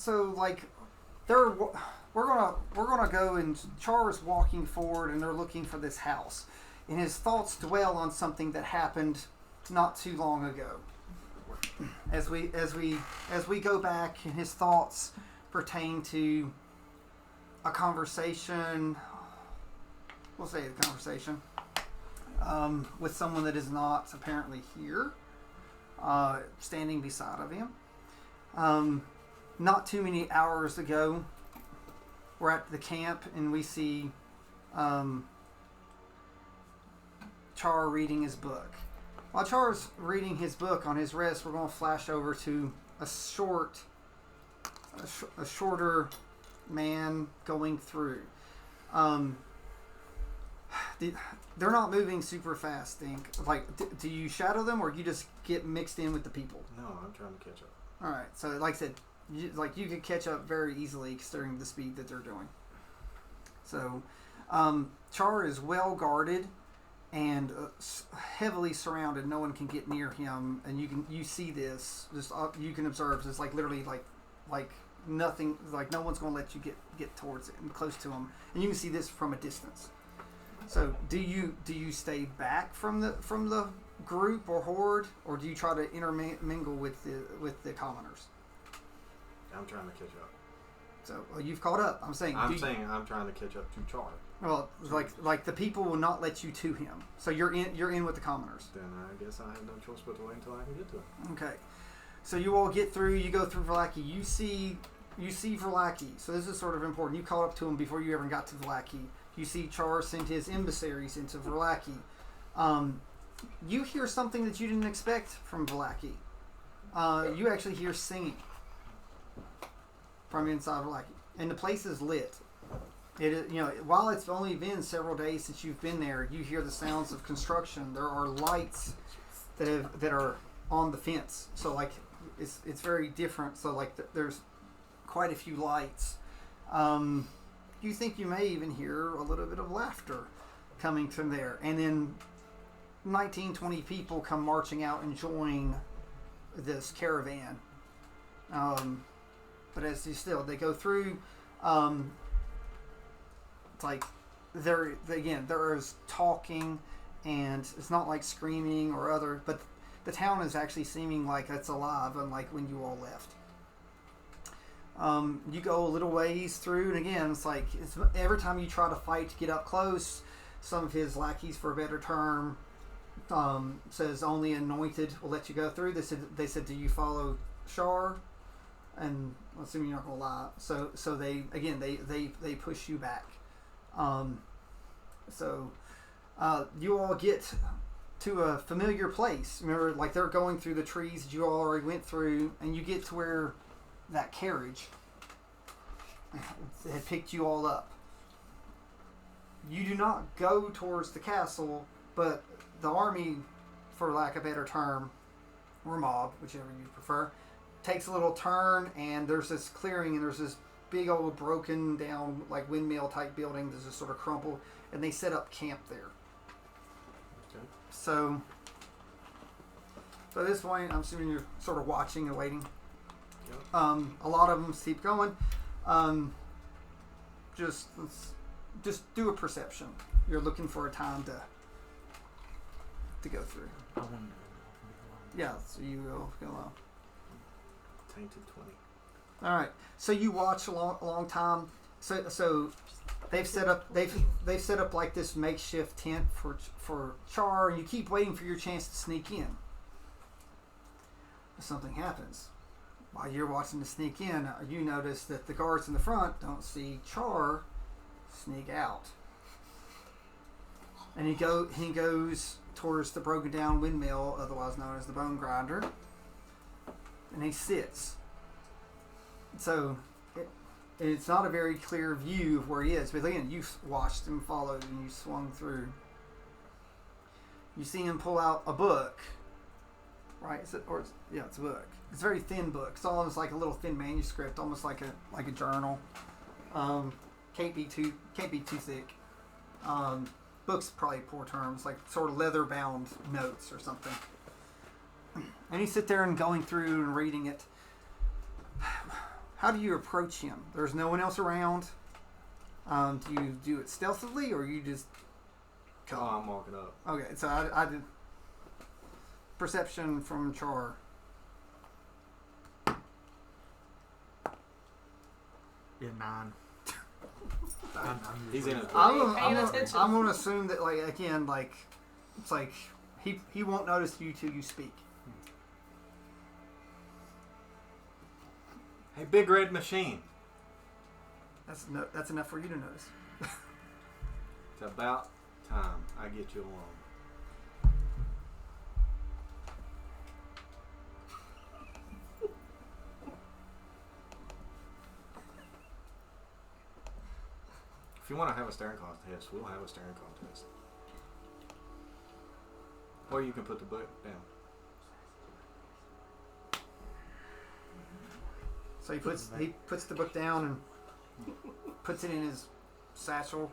So like, we're gonna go, and Char is walking forward, and they're looking for this house, and his thoughts dwell on something that happened not too long ago. As we go back, and his thoughts pertain to a conversation. We'll say a conversation with someone that is not apparently here, standing beside of him. Not too many hours ago, we're at the camp and we see Char reading his book. While Char's reading his book on his rest, we're going to flash over to a shorter man going through. They're not moving super fast, Think. Like, do you shadow them, or you just get mixed in with the people? No, I'm trying to catch up. All right. So, like I said, you can catch up very easily considering the speed that they're doing. So, Char is well guarded and heavily surrounded. No one can get near him, and you see this. Just you can observe. It's like literally like nothing. Like no one's going to let you get towards it and close to him, and you can see this from a distance. So do you stay back from the group or horde, or do you try to intermingle with the commoners? I'm trying to catch up. So you've caught up. I'm saying I'm trying to catch up to Char. Well, like the people will not let you to him. So you're in with the commoners. Then I guess I have no choice but to wait until I can get to him. Okay. So you all get through. You go through Vlaki. You see Vlaki. So this is sort of important. You caught up to him before you ever got to Vlaki. You see Char send his emissaries into Vlaki. You hear something that you didn't expect from Vlaki. You actually hear singing from inside Vlaki, and the place is lit. It is, while it's only been several days since you've been there, you hear the sounds of construction. There are lights that are on the fence. So like it's very different. So like there's quite a few lights. You think you may even hear a little bit of laughter coming from there. And then 19, 20 people come marching out and join this caravan. But they go through, it's like there is talking, and it's not like screaming or other, but the town is actually seeming like it's alive, unlike when you all left. You go a little ways through, and again, it's like every time you try to fight to get up close, some of his lackeys, for a better term, says only anointed will let you go through. They said, do you follow Char? And I'm assuming you're not gonna lie. So they push you back. You all get to a familiar place. Remember, like they're going through the trees that you all already went through, and you get to where that carriage had picked you all up. You do not go towards the castle, but the army, for lack of a better term, or mob, whichever you prefer, takes a little turn, and there's this clearing, and there's this big old broken down like windmill type building that's just sort of crumpled, and they set up camp there. Okay. So at this point, I'm assuming you're sort of watching and waiting. Yep. A lot of them keep going. Just do a perception. You're looking for a time to go through. Yeah, so you go along. Tainted 20. All right. So you watch a long time. So they've set up like this makeshift tent for Char, and you keep waiting for your chance to sneak in. But something happens. While you're watching to sneak in, you notice that the guards in the front don't see Char sneak out. And he goes towards the broken down windmill, otherwise known as the bone grinder, and he sits. So it's not a very clear view of where he is, but again, you've watched him, followed, and you swung through. You see him pull out a book, right? It's a book. It's a very thin book. It's almost like a little thin manuscript, almost like a journal. Can't be too thick. Book's probably poor terms, like sort of leather bound notes or something. And you sit there and going through and reading it. How do you approach him? There's no one else around. Do you do it stealthily, or you just come? Oh, I'm walking up. Okay, so I did perception from Char. Yeah, 9. He's in his I'm attention. gonna assume that, like, again, like, it's like he won't notice you till you speak. Hey, big red machine. That's enough for you to notice. It's about time I get you along. If you want to have a staring contest, we'll have a staring contest. Or you can put the book down. So he puts the book down and puts it in his satchel.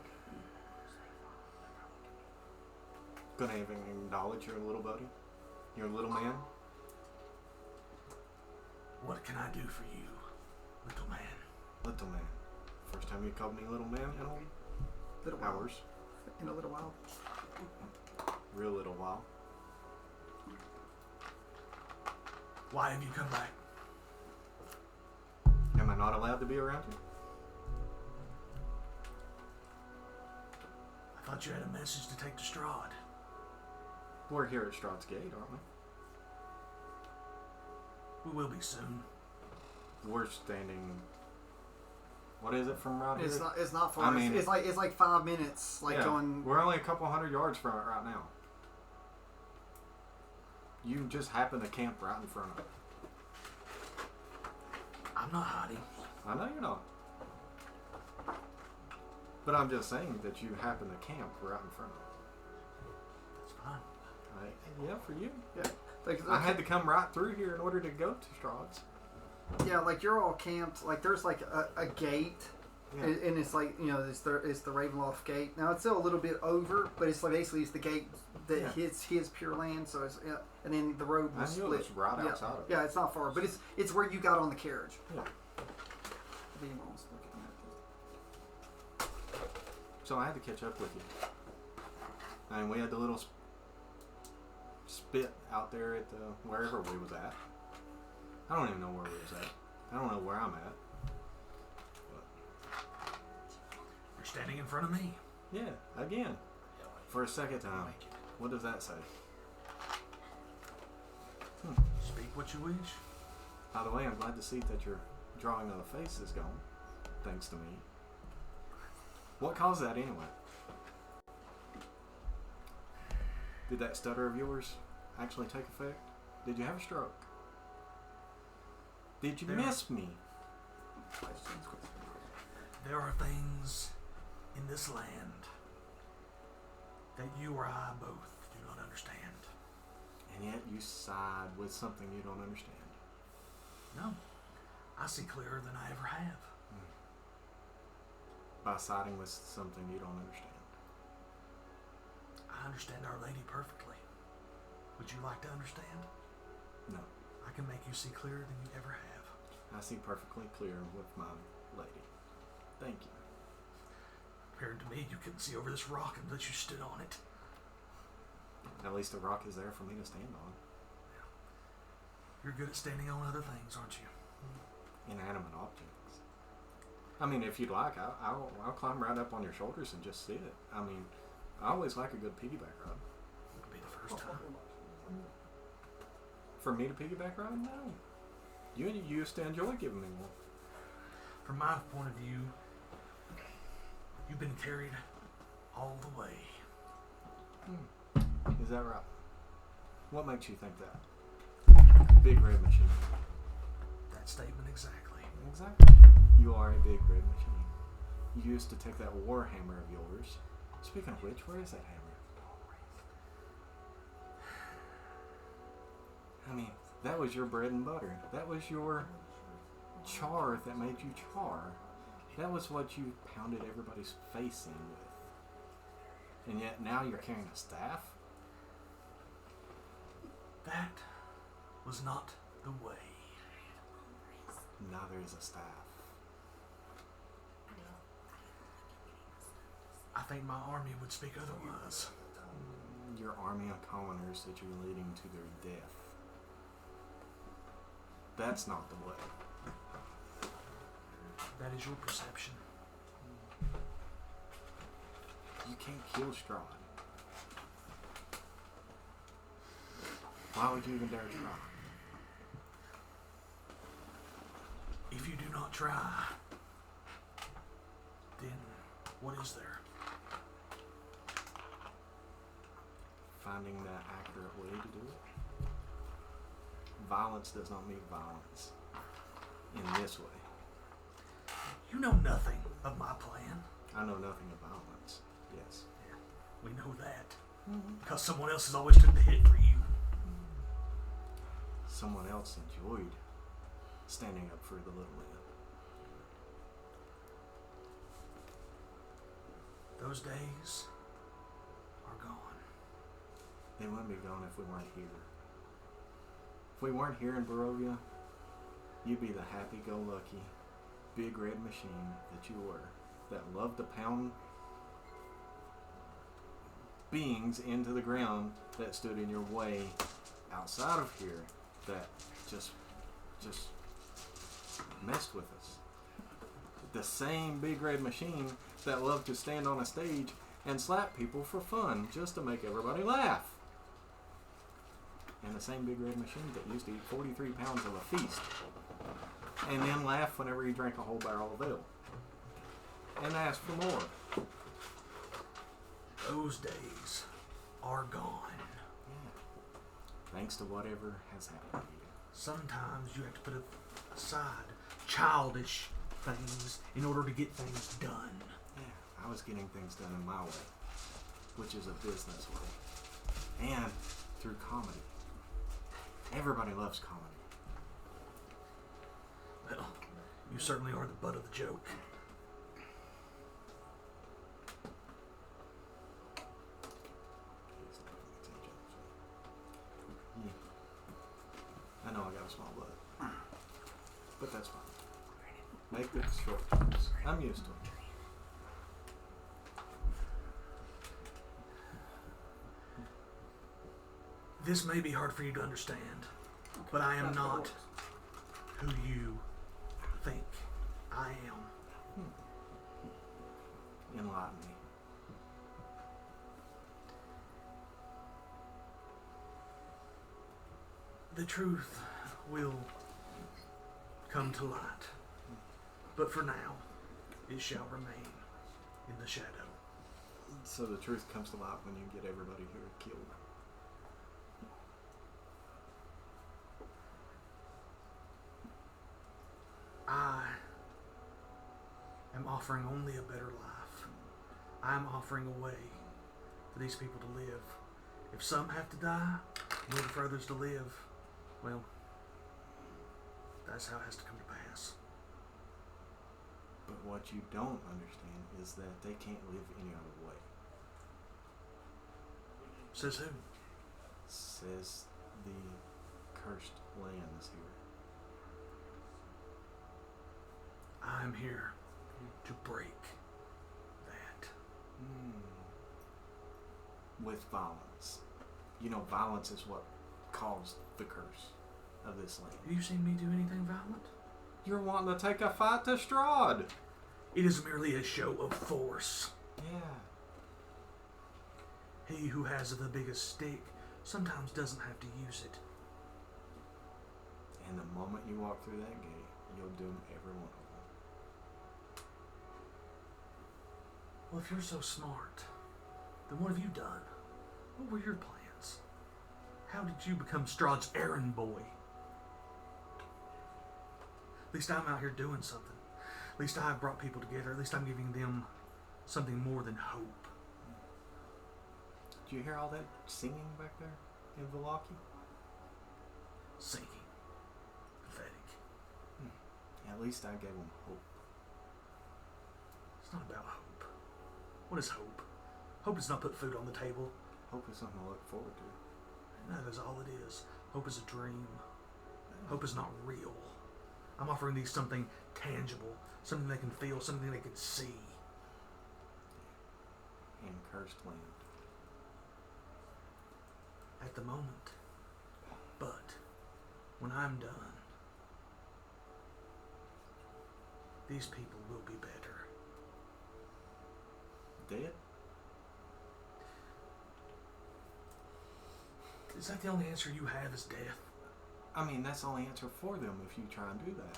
Gonna even acknowledge your little buddy? Your little man? What can I do for you, little man? Little man. First time you called me little man in Little while. hours. In a little while. Real little while. Why have you come back? Am I not allowed to be around you? I thought you had a message to take to Strahd. We're here at Strahd's Gate, aren't we? We will be soon. We're standing. What is it from right It's here? not far. I mean, it's like 5 minutes. Like yeah, going. we're only a couple hundred yards from it right now. You just happen to camp right in front of it. I'm not hiding. I know you're not. But I'm just saying that you happen to camp right in front of it. That's fine. Yeah, for you. Yeah. Like, I had to come right through here in order to go to Strahd's. Yeah, like you're all camped. Like there's like a gate, Yeah. and it's like, you know, it's the Ravenloft gate. Now it's still a little bit over, but it's like basically it's the gate that hits his pure land. So it's and then the road I was knew split. it was right Yeah. outside of it. Yeah, it's not far, but it's where you got on the carriage. Yeah. Demons looking at So I had to catch up with you. And we had the little spit out there at wherever we was at. I don't even know where we was at. I don't know where I'm at. You're standing in front of me. Yeah, again. For a second time. What does that say? Speak what you wish. By the way, I'm glad to see that your drawing of the face is gone. Thanks to me. What caused that anyway? Did that stutter of yours actually take effect? Did you have a stroke? Did you miss me? questions. There are things in this land that you or I both do not understand. And yet you side with something you don't understand. No, I see clearer than I ever have. By siding with something you don't understand. I understand Our Lady perfectly. Would you like to understand? No. I can make you see clearer than you ever have. I see perfectly clear with my lady. Thank you. Compared to me, you couldn't see over this rock unless you stood on it. At least the rock is there for me to stand on. You're good at standing on other things, aren't you? Inanimate objects. I mean, if you'd like, I'll climb right up on your shoulders and just see it. I mean, I always like a good piggyback ride. It'll be the first time. For me to piggyback ride? No. You used to enjoy giving me one. From my point of view, you've been carried all the way. Is that right? What makes you think that? Big red machine. That statement exactly. Exactly. You are a big red machine. You used to take that war hammer of yours. Speaking of which, where is that hammer? I mean, that was your bread and butter. That was your char that made you char. That was what you pounded everybody's face in with. And yet now you're carrying a staff? That was not the way. neither is a staff. I think my army would speak otherwise. Your army of commoners that you're leading to their death. That's not the way. That is your perception. You can't kill Strahd. Why would you even dare try? If you do not try, then what is there? Finding that accurate way to do it. Violence does not mean violence in this way. You know nothing of my plan. I know nothing of violence. Yes. Yeah, we know that. Because someone else has always took the hit for you. Someone else enjoyed standing up for the little man. Those days are gone. They wouldn't be gone if we weren't here. If we weren't here in Barovia, you'd be the happy-go-lucky, big red machine that you were, that loved to pound beings into the ground that stood in your way outside of here, that just messed with us. The same big red machine that loved to stand on a stage and slap people for fun just to make everybody laugh. And the same big red machine that used to eat 43 pounds of a feast and then laugh whenever he drank a whole barrel of ale and ask for more. Those days are gone. Yeah. Thanks to whatever has happened to you. Sometimes you have to put aside childish things in order to get things done. Yeah, I was getting things done in my way, which is a business way, and through comedy. Everybody loves comedy. Well, you certainly are the butt of the joke. Yeah. I know I got a small butt, but that's fine. Make it short. I'm used to it. This may be hard for you to understand, but I am not who you think I am. Enlighten me. The truth will come to light, but for now, it shall remain in the shadow. So the truth comes to light when you get everybody here killed. I am offering only a better life. I am offering a way for these people to live. If some have to die in order for others to live, well, that's how it has to come to pass. But what you don't understand is that they can't live any other way. Says who? Says the cursed lands here. I'm here to break that. With violence. You know, violence is what caused the curse of this land. Have you seen me do anything violent? You're wanting to take a fight to Strahd. It is merely a show of force. Yeah. He who has the biggest stick sometimes doesn't have to use it. And the moment you walk through that gate, you'll doom every one of them. Well, if you're so smart, then what have you done? What were your plans? How did you become Strahd's errand boy? At least I'm out here doing something. At least I've brought people together. At least I'm giving them something more than hope. Did you hear all that singing back there in Vallaki? Singing. Pathetic. At least I gave them hope. It's not about hope. What is hope? Hope does not put food on the table. Hope is something to look forward to. That is all it is. Hope is a dream. Hope is not real. I'm offering these something tangible, something they can feel, something they can see. In cursed land. At the moment. But when I'm done, these people will be better. Dead? Is that the only answer you have is death? I mean, that's the only answer for them if you try and do that.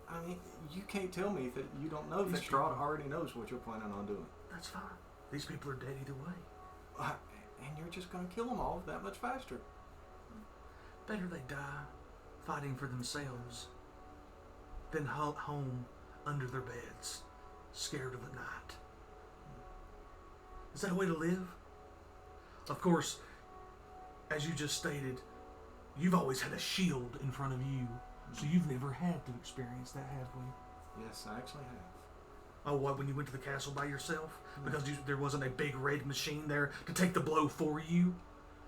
I mean, you can't tell me that you don't know that Strahd already knows what you're planning on doing. That's fine. These people are dead either way. And you're just going to kill them all that much faster. Better they die fighting for themselves than home under their beds, scared of the night. Is that a way to live? Of course, as you just stated, you've always had a shield in front of you, so you've never had to experience that, have we? Yes, I actually have. Oh, what, when you went to the castle by yourself? Because there wasn't a big red machine there to take the blow for you?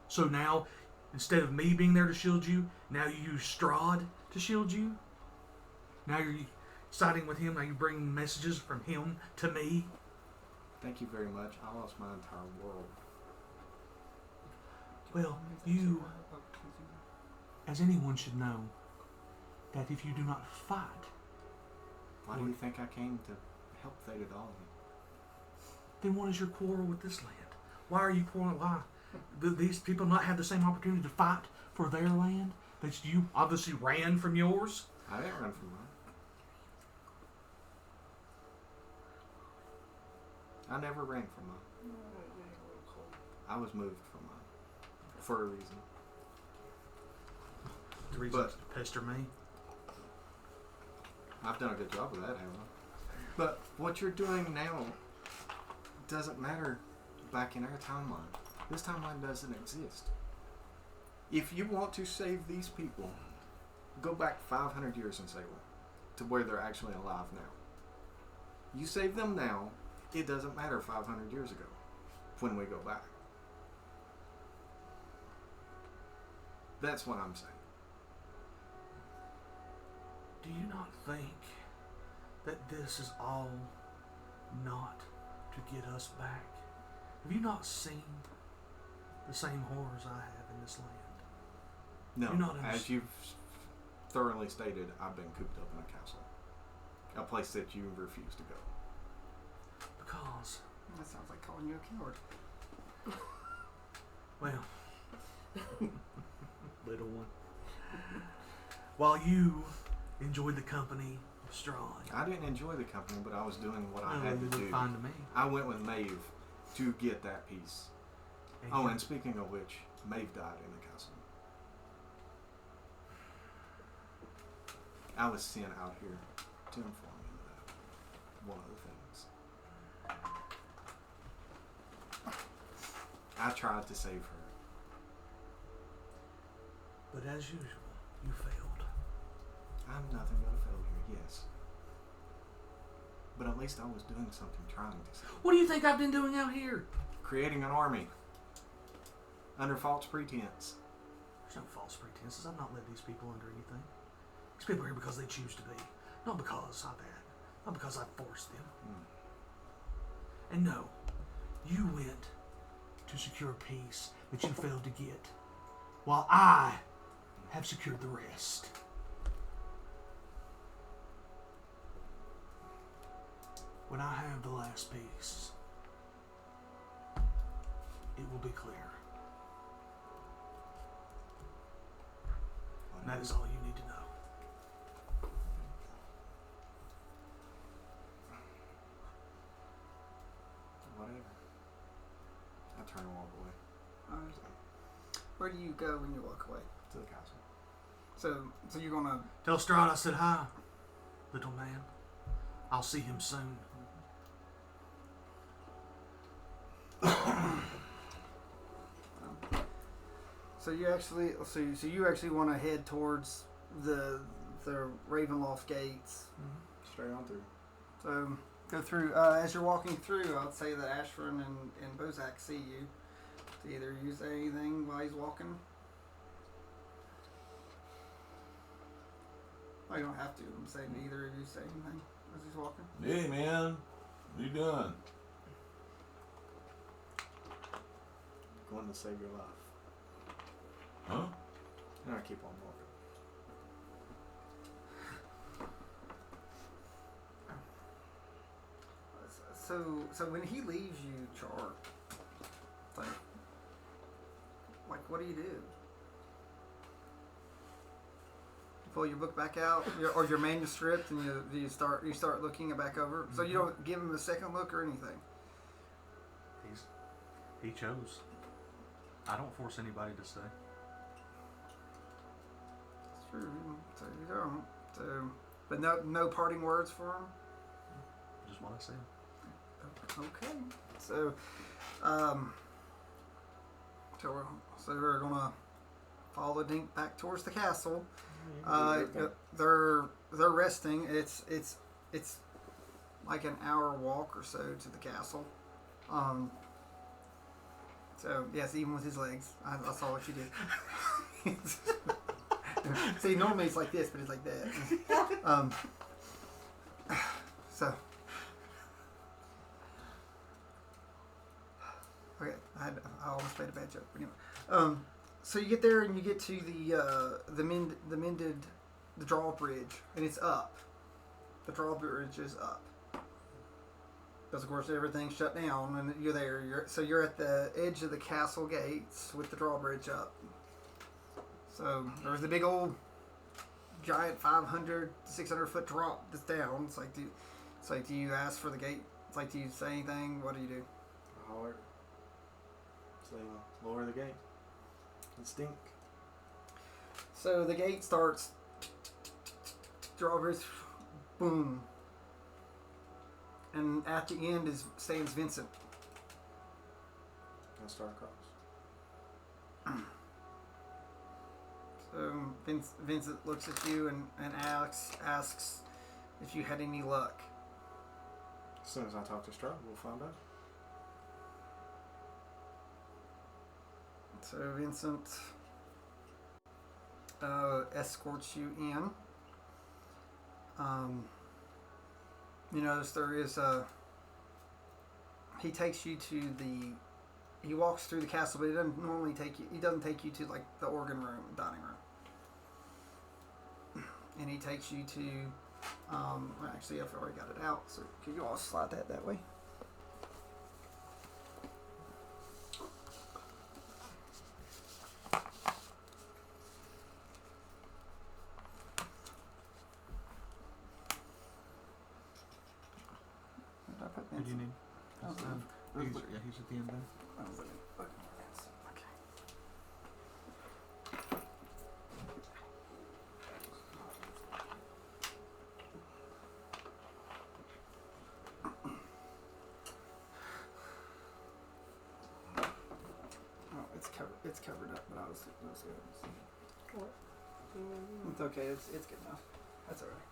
So now, instead of me being there to shield you, now you use Strahd to shield you? Now you're siding with him, now you're bringing messages from him to me? Thank you very much. I lost my entire world. Well, you, as anyone should know, that if you do not fight... Why do you think I came to help Thetadolyon? Then what is your quarrel with this land? Why are you quarreling? Why? Do these people not have the same opportunity to fight for their land? That you obviously ran from yours? I didn't run from mine. I never ran from mine. I was moved from mine. For a reason. The reason to pester me? I've done a good job of that, haven't I? But what you're doing now doesn't matter back in our timeline. This timeline doesn't exist. If you want to save these people, go back 500 years in Salem to where they're actually alive now. You save them now, it doesn't matter 500 years ago when we go back. That's what I'm saying. Do you not think that this is all not to get us back? Have you not seen the same horrors I have in this land? No, as you've thoroughly stated, I've been cooped up in a castle. A place that you refuse to go. Because... That sounds like calling you a coward. Well... little one. While you enjoyed the company of Strahd. I didn't enjoy the company, but I was doing what I had to do. Fine to me. I went with Maeve to get that piece. And speaking of which, Maeve died in the castle. I was sent out here to inform you of that. One of the things. I tried to save her. But as usual, you failed. I'm nothing but a failure, yes. But at least I was doing something trying to save her. What do you think I've been doing out here? Creating an army. Under false pretense. There's no false pretenses. I've not led these people under anything. These people are here because they choose to be. Not because I've had. Not because I forced them. And no, you went to secure peace that you failed to get, while I have secured the rest. When I have the last piece, it will be clear. And that is all you need to know. Whatever. I turn and walk away. Where do you go when you walk away? To the castle. So you're gonna Tell Strahd I said hi, little man. I'll see him soon. So you actually want to head towards the Ravenloft gates. Straight on through. So go through. As you're walking through, I'd say that Ashford and Bozak see you. Do either of you say anything while he's walking? Oh, you don't have to. I'm saying either of you say anything as he's walking. Hey, man. What you doing? Going to save your life. Huh? And I keep on walking. So when he leaves you, Char, like what do? You pull your book back out, or your manuscript, and you start looking it back over. So you don't give him a second look or anything. He chose. I don't force anybody to stay. It's true. So you don't. So, but no parting words for him. Just what I said. Okay. So, so we're gonna follow Dink back towards the castle. They're resting. It's like an hour walk or so to the castle. So yes, even with his legs, I saw what you did. See, normally it's like this, but it's like that. So. Okay, I almost made a bad joke. But anyway, so you get there and you get to the drawbridge, and it's up. The drawbridge is up because of course everything's shut down, and you're there. You're at the edge of the castle gates with the drawbridge up. So there's the big old giant 500 to 600 foot drop that's down. It's like do you ask for the gate? It's like do you say anything? What do you do? Holler. Say, lower the gate. And stink. So the gate starts. Drawbridge, boom. And at the end stands Vincent. And start across. So Vincent looks at you and asks if you had any luck. As soon as I talk to Strahd, we'll find out. So Vincent escorts you in. You notice there is he takes you to he walks through the castle, but he doesn't take you to like the organ room, dining room. And he takes you to actually I've already got it out, so can you all slide that way? What do you need? Oh, He's at the end there. It's covered up, but I was good. It's okay. It's good enough. That's all right.